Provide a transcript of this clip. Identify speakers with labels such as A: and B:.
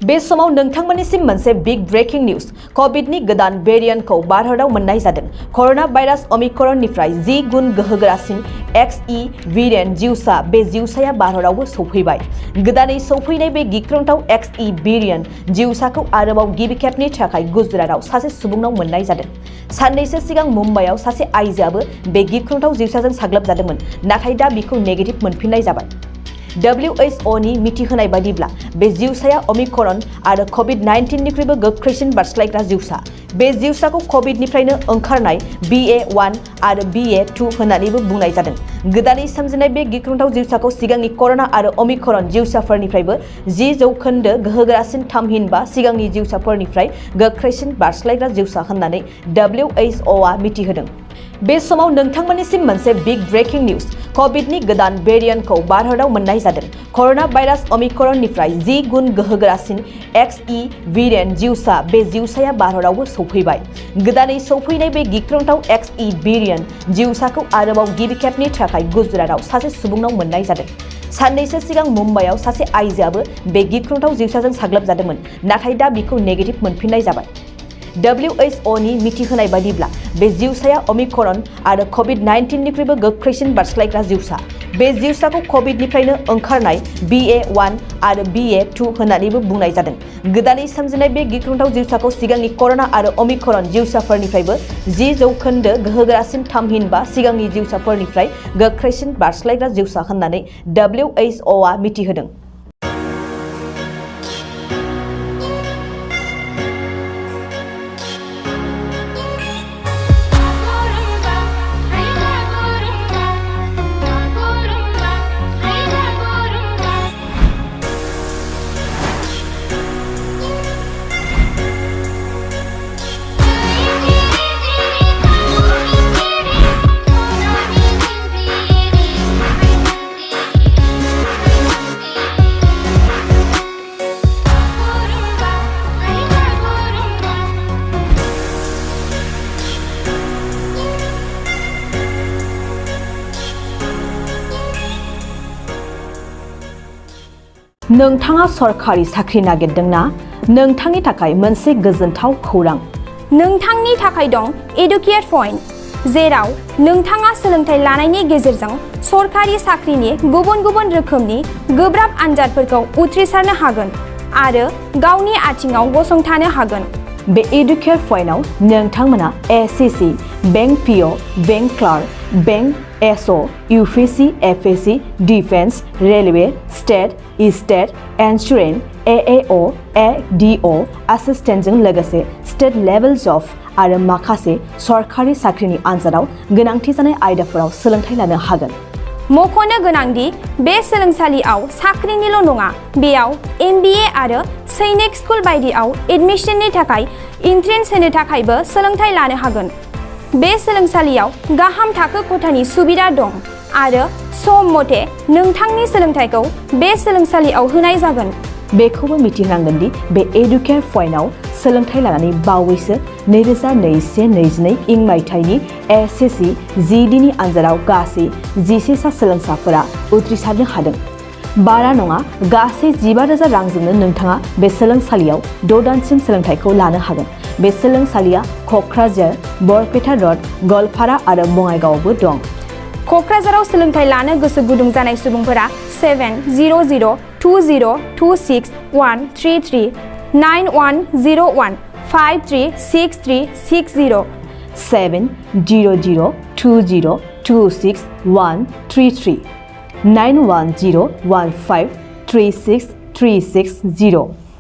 A: बे समाव नोंथांमोननिसिम मोनसे बिग ब्रेकिं निउज कोविडनि गोदान वेरिएंटखौ भारताव मोननाय जादों। कोरोना भाइरास ओमिक्रननिफ्राय 10 गुन गोहोगोरासिन XE वेरिएंट जिउसा बे जिउसाया भारतावबो सौफैबाय। गोदानै सौफैनाय बे गिख्रंथाव XE वेरिएंट जिउसाखौ आरोबाव गिबि खेबनि थाखाय गुजरातआव सासे सुबुंनाव मोननाय जादों। साननैसो सिगां मुम्बाइआव सासे आइजोआबो बे गिख्रंथाव जिउसाजों साग्लोबजादोंमोन, नाथाय दा बिखौ नेगेटिभ मोनफिननाय जाबाय। WHO नि मिथिहोनाय बायदिब्ला बे जिउसाया ओमिक्रन आरो COVID-19 निख्रुइबो गोख्रैसिन बारस्लायग्रा जिउसा। बे जिउसाखौ कोविडनिफ्रायनो ओंखारनाय BA.1 आरो BA.2 होननानैबो बुंनाय जादों। गोदानै सोमजिनाय बे गिख्रंथाव जिउसाखौ सिगांनि कोरोना आरो ओमिक्रन जिउसाफोरनिफ्रायबो 10% गोहोगोरासिन थामहिनबा सिगांनि जिउसाफोरनिफ्राय गोख्रैसिन बारस्लायग्रा जिउसा होननानै WHO आ मिथिहोदों। बे समाव नोंथांमोननिसिम मोनसे बिग ब्रेकिं निउज कोविडनि गोदान वेरिएंटखौ भारताव मोननाय जादों। कोरोना भाइरास ओमिक्रननिफ्राय 10 गुन गोहोगोरासिन XE वेरिएंट जिउसा बे जिउसाया भारतावबो सौफैबाय। गोदानै सौफैनाय बे गिख्रंथाव XE वेरिएंट जिउसाखौ आरोबाव गिबि खेबनि थाखाय गुजरातआव सासे सुबुंनाव मोननाय जादों। साननैसो सिगां मुम्बाइआव सासे आइजोआबो बे गिख्रंथाव जिउसाजों साग्लोबजादोंमोन, नाथाय दा बिखौ नेगेटिभ मोनफिननाय जाबाय। WHO नि मिथिहोनाय बायदिब्ला बे जिउसाया ओमिक्रन आरो COVID-19 निख्रुइबो गोख्रैसिन बारस्लायग्रा जिउसा। बे जिउसाखौ कोविडनिफ्रायनो ओंखारनाय BA.1 आरो BA.2 होननानैबो बुंनाय जादों। गोदानै सोमजिनाय बे गिख्रंथाव जिउसाखौ सिगांनि कोरोना आरो ओमिक्रन जिउसाफोरनिफ्रायबो 10% गोहोगोरासिन थामहिनबा सिगांनि जिउसाफोरनिफ्राय गोख्रैसिन बारस्लायग्रा जिउसा होननानै WHO आ मिथिहोदों। नोंथाङा सरकारि साख्रि नागिरदोंना? नोंथांनि थाखाय मोनसे गोजोनथाव खौरां।
B: नोंथांनि थाखाय दं एडुकेट पइन्ट, जेराव नोंथाङा सोलोंथाइ लानायनि गेजेरजों सरकारि साख्रिनि गुबुन गुबुन रोखोमनि गोब्राब आनजादफोरखौ उथ्रिसारनो हागोन आरो गावनि आथिङाव गसंथानो हागोन।
A: बे एडुकेट पइन्टआव नोंथांमोना SSC, bank PO, bank clerk, bank SO, UPSC, FSC, defence, railway, state insurance, AAO, ADO, एसिस्टेन्टजों लोगोसे स्टेट लेभेल जब आरो माखासे सरकारि साख्रिनि आनजादाव गोनांथि जानाय आयदाफोराव सोलोंथाइ लानो हागोन।
B: मख'नो गोनांदि बे सोलोंसालियाव साख्रिनिल' नङा, बेयाव MBA आरो सैनिक स्कुल बायदियाव एडमिशननि थाखाय एन्ट्रेन्स होनो थाखायबो सोलोंथाइ लानो हागोन। बे सोलोंसालियाव गाहाम थाखो खथानि सुबिदा दं आरो सम मथे नोंथांनि सोलोंथाइखौ बे सोलोंसालियाव होनाय जागोन।
A: बेखौबो मिथिनांगोन दि बे एडुकेट पइन्टआव सोलोंथाइ लानानै बावैसो 2021-22 इं मायथाइनि SSC GD नि आनजादाव गासै 11 सा सोलोंसाफोरा उथ्रिसारनो हादों। बारा नङा, गासै 15,000 रांजोंनो नोंथाङा बे सोलोंसालियाव 6 दानसिम सोलोंथाइखौ लानो हागोन। बे सोलोंसालिया क'क्राझार, बरपेटा रड, गवालपारा आरो बङाइगावआवबो दं।
B: क'क्राझाराव सोलोंथाइ लानो गोसो गुदुं जानाय सुबुंफोरा 70020261133 9101 536360
A: 70020261133 9101536360